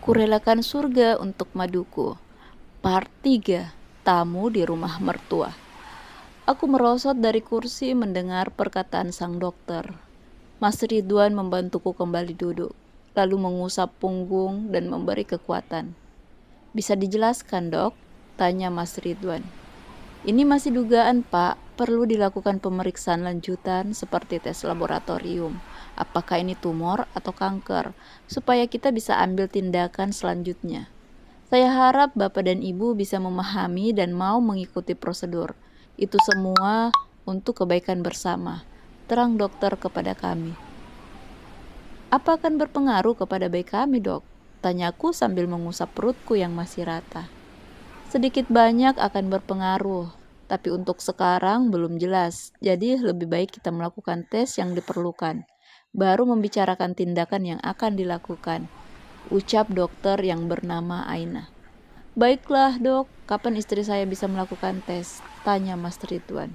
Kurelakan surga untuk maduku. Part 3. Tamu di rumah mertua. Aku merosot dari kursi mendengar perkataan sang dokter. Mas Ridwan membantuku kembali duduk, lalu mengusap punggung dan memberi kekuatan. Bisa dijelaskan, Dok? Tanya Mas Ridwan. Ini masih dugaan, Pak. Perlu dilakukan pemeriksaan lanjutan seperti tes laboratorium. Apakah ini tumor atau kanker, supaya kita bisa ambil tindakan selanjutnya. Saya harap Bapak dan Ibu bisa memahami dan mau mengikuti prosedur. Itu semua untuk kebaikan bersama, terang dokter kepada kami. Apa akan berpengaruh kepada bayi kami, Dok? Tanyaku sambil mengusap perutku yang masih rata. Sedikit banyak akan berpengaruh, tapi untuk sekarang belum jelas. Jadi lebih baik kita melakukan tes yang diperlukan, baru membicarakan tindakan yang akan dilakukan, ucap dokter yang bernama Aina. Baiklah, Dok, kapan istri saya bisa melakukan tes? Tanya Mas Ridwan.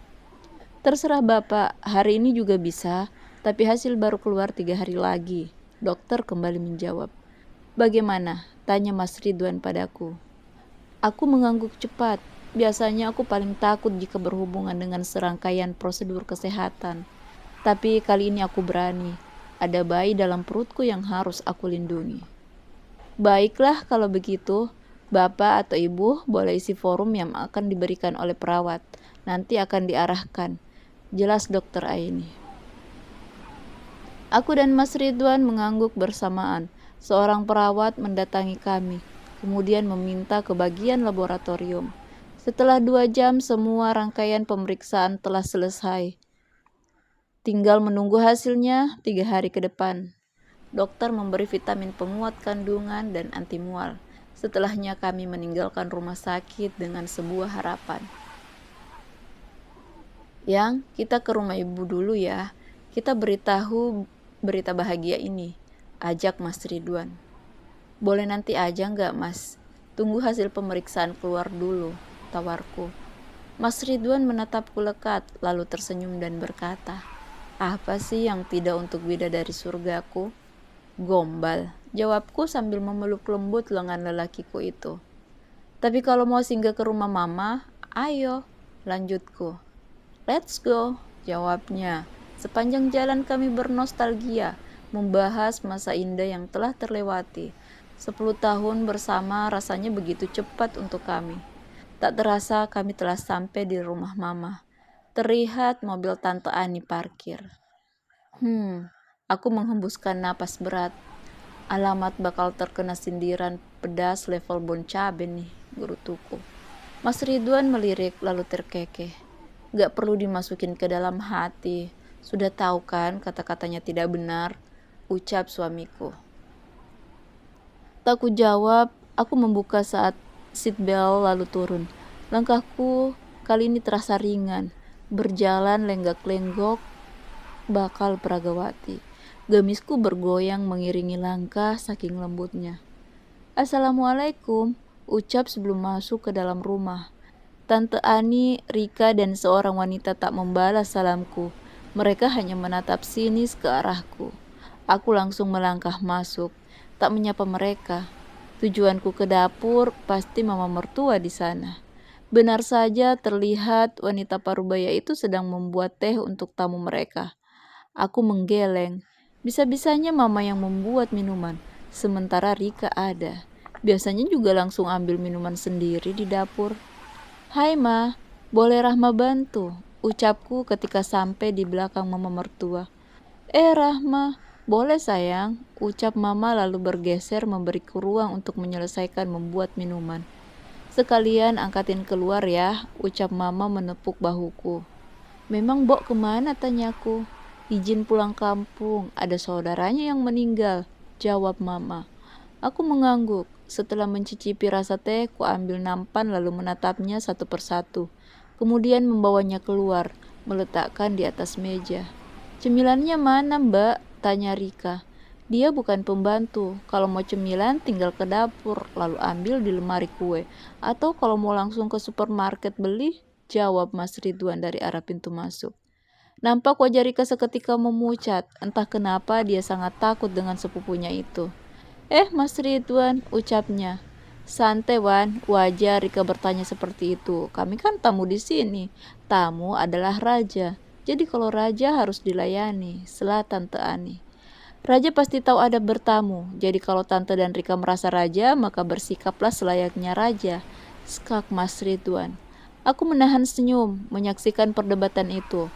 Terserah Bapak, hari ini juga bisa, tapi hasil baru keluar 3 hari lagi. Dokter kembali menjawab. Bagaimana? Tanya Mas Ridwan padaku. Aku mengangguk cepat. Biasanya aku paling takut jika berhubungan dengan serangkaian prosedur kesehatan. Tapi kali ini aku berani. Ada bayi dalam perutku yang harus aku lindungi. Baiklah kalau begitu, Bapak atau Ibu boleh isi forum yang akan diberikan oleh perawat. Nanti akan diarahkan. Jelas Dokter Aini. Aku dan Mas Ridwan mengangguk bersamaan. Seorang perawat mendatangi kami, kemudian meminta ke bagian laboratorium. Setelah 2 jam semua rangkaian pemeriksaan telah selesai. Tinggal menunggu hasilnya 3 hari ke depan. Dokter memberi vitamin penguat kandungan dan anti mual. Setelahnya kami meninggalkan rumah sakit dengan sebuah harapan. Yang, kita ke rumah ibu dulu ya. Kita beritahu berita bahagia ini, ajak Mas Ridwan. Boleh nanti aja nggak, Mas? Tunggu hasil pemeriksaan keluar dulu, tawarku. Mas Ridwan menatapku lekat, lalu tersenyum dan berkata, apa sih yang tidak untuk bidadari surgaku? Gombal, jawabku sambil memeluk lembut lengan lelakiku itu. Tapi kalau mau singgah ke rumah mama, ayo, lanjutku. Let's go, jawabnya. Sepanjang jalan kami bernostalgia, membahas masa indah yang telah terlewati. 10 tahun bersama rasanya begitu cepat untuk kami. Tak terasa kami telah sampai di rumah mama. Terlihat mobil Tante Ani parkir. Aku menghembuskan napas berat. Alamat bakal terkena sindiran pedas level bon cabe nih, gerutuku. Mas Ridwan melirik lalu terkekeh. Gak perlu dimasukin ke dalam hati. Sudah tahu kan kata-katanya tidak benar, ucap suamiku. Tak ku jawab, aku membuka saat seatbelt lalu turun. Langkahku kali ini terasa ringan, berjalan lenggak-lenggok bakal Pragawati. Gamisku bergoyang mengiringi langkah saking lembutnya. Assalamualaikum, ucap sebelum masuk ke dalam rumah. Tante Ani, Rika, dan seorang wanita tak membalas salamku. Mereka hanya menatap sinis ke arahku. Aku langsung melangkah masuk, tak menyapa mereka. Tujuanku ke dapur, pasti mama mertua di sana. Benar saja terlihat wanita parubaya itu sedang membuat teh untuk tamu mereka. Aku menggeleng. Bisa-bisanya mama yang membuat minuman, sementara Rika ada. Biasanya juga langsung ambil minuman sendiri di dapur. Hai Ma, boleh Rahma bantu? Ucapku ketika sampai di belakang mama mertua. Rahma, boleh sayang, ucap mama lalu bergeser memberiku ruang untuk menyelesaikan membuat minuman. Sekalian angkatin keluar ya, ucap mama menepuk bahuku. Memang Bok kemana, tanyaku. Izin pulang kampung, ada saudaranya yang meninggal, jawab mama. Aku mengangguk. Setelah mencicipi rasa teh, ku ambil nampan lalu menatapnya satu persatu. Kemudian membawanya keluar, meletakkan di atas meja. Cemilannya mana, Mbak? Tanya Rika. Dia bukan pembantu. Kalau mau cemilan tinggal ke dapur, lalu ambil di lemari kue. Atau kalau mau langsung ke supermarket beli, jawab Mas Ridwan dari arah pintu masuk. Nampak wajah Rika seketika memucat. Entah kenapa dia sangat takut dengan sepupunya itu. Mas Ridwan, ucapnya. Santai Wan, wajar Rika bertanya seperti itu. Kami kan tamu di sini. Tamu adalah raja. Jadi kalau raja harus dilayani, sela Tante Ani. Raja pasti tahu ada bertamu. Jadi kalau Tante dan Rika merasa raja, maka bersikaplah selayaknya raja. Skak Mas Ridwan. Aku menahan senyum, menyaksikan perdebatan itu.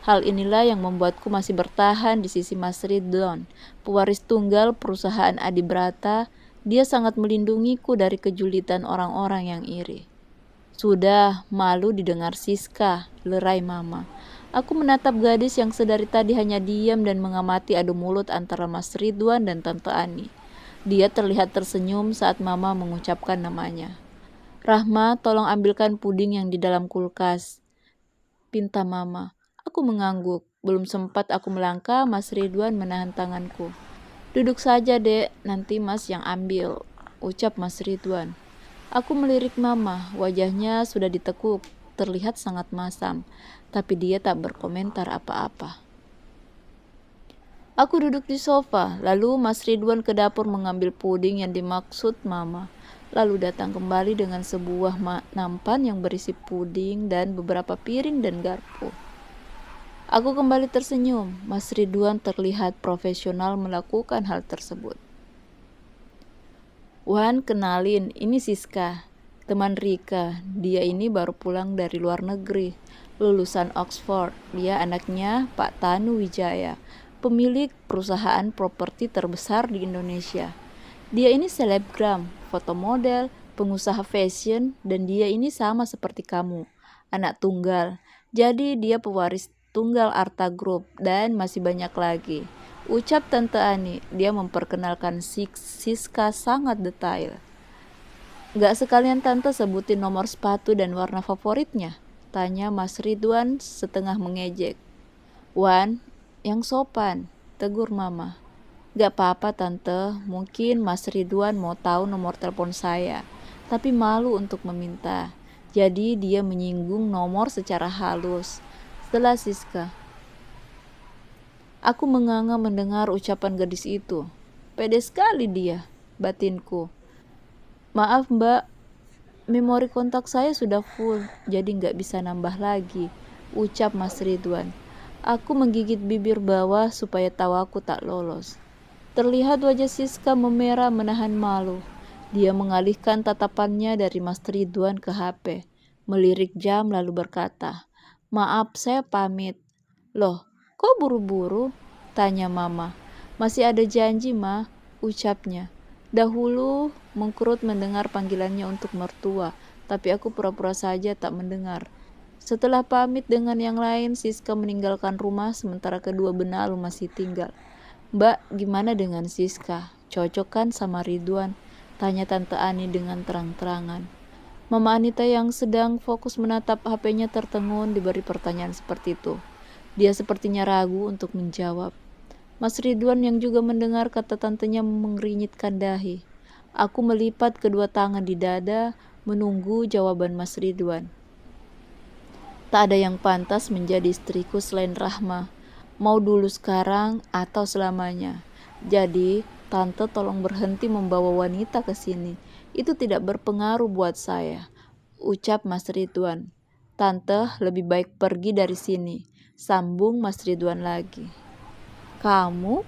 Hal inilah yang membuatku masih bertahan di sisi Mas Ridwan, pewaris tunggal perusahaan Adibrata. Dia sangat melindungiku dari kejulitan orang-orang yang iri. Sudah, malu didengar Siska, lerai Mama. Aku menatap gadis yang sedari tadi hanya diam dan mengamati adu mulut antara Mas Ridwan dan Tante Ani. Dia terlihat tersenyum saat Mama mengucapkan namanya. Rahma, tolong ambilkan puding yang di dalam kulkas, pinta Mama. Aku mengangguk. Belum sempat aku melangkah, Mas Ridwan menahan tanganku. Duduk saja, Dek. Nanti Mas yang ambil, ucap Mas Ridwan. Aku melirik Mama. Wajahnya sudah ditekuk, terlihat sangat masam. Tapi dia tak berkomentar apa-apa. Aku duduk di sofa, lalu Mas Ridwan ke dapur mengambil puding yang dimaksud Mama. Lalu datang kembali dengan sebuah nampan yang berisi puding dan beberapa piring dan garpu. Aku kembali tersenyum. Mas Ridwan terlihat profesional melakukan hal tersebut. Wan, kenalin, ini Siska, teman Rika. Dia ini baru pulang dari luar negeri, lulusan Oxford. Dia anaknya Pak Tanu Wijaya, pemilik perusahaan properti terbesar di Indonesia. Dia ini selebgram, foto model, pengusaha fashion, dan dia ini sama seperti kamu, anak tunggal. Jadi dia pewaris tunggal Arta Group dan masih banyak lagi. Ucap Tante Ani. Dia memperkenalkan Siska sangat detail. Gak sekalian Tante sebutin nomor sepatu dan warna favoritnya? Tanya Mas Ridwan setengah mengejek. Wan, yang sopan, tegur Mama. Gak apa-apa Tante, mungkin Mas Ridwan mau tahu nomor telepon saya, tapi malu untuk meminta. Jadi dia menyinggung nomor secara halus. Setelah Siska. Aku menganga mendengar ucapan gadis itu. Pede sekali dia, batinku. Maaf mbak, memori kontak saya sudah full, jadi nggak bisa nambah lagi, ucap Mas Ridwan. Aku menggigit bibir bawah supaya tawaku tak lolos. Terlihat wajah Siska memerah menahan malu. Dia mengalihkan tatapannya dari Mas Ridwan ke HP, melirik jam lalu berkata, maaf saya pamit. Loh, kok buru-buru? Tanya Mama. Masih ada janji, Ma, ucapnya. Dahulu mengkerut mendengar panggilannya untuk mertua, tapi aku pura-pura saja tak mendengar. Setelah pamit dengan yang lain, Siska meninggalkan rumah sementara kedua benalu masih tinggal. Mbak, gimana dengan Siska? Cocok kan sama Ridwan? Tanya Tante Ani dengan terang-terangan. Mama Anita yang sedang fokus menatap HP-nya tertengun diberi pertanyaan seperti itu. Dia sepertinya ragu untuk menjawab. Mas Ridwan yang juga mendengar kata tantenya mengernyitkan dahi. Aku melipat kedua tangan di dada, menunggu jawaban Mas Ridwan. Tak ada yang pantas menjadi istriku selain Rahma. Mau dulu sekarang atau selamanya. Jadi, Tante tolong berhenti membawa wanita ke sini. Itu tidak berpengaruh buat saya, ucap Mas Ridwan. Tante lebih baik pergi dari sini, sambung Mas Ridwan lagi. Kamu?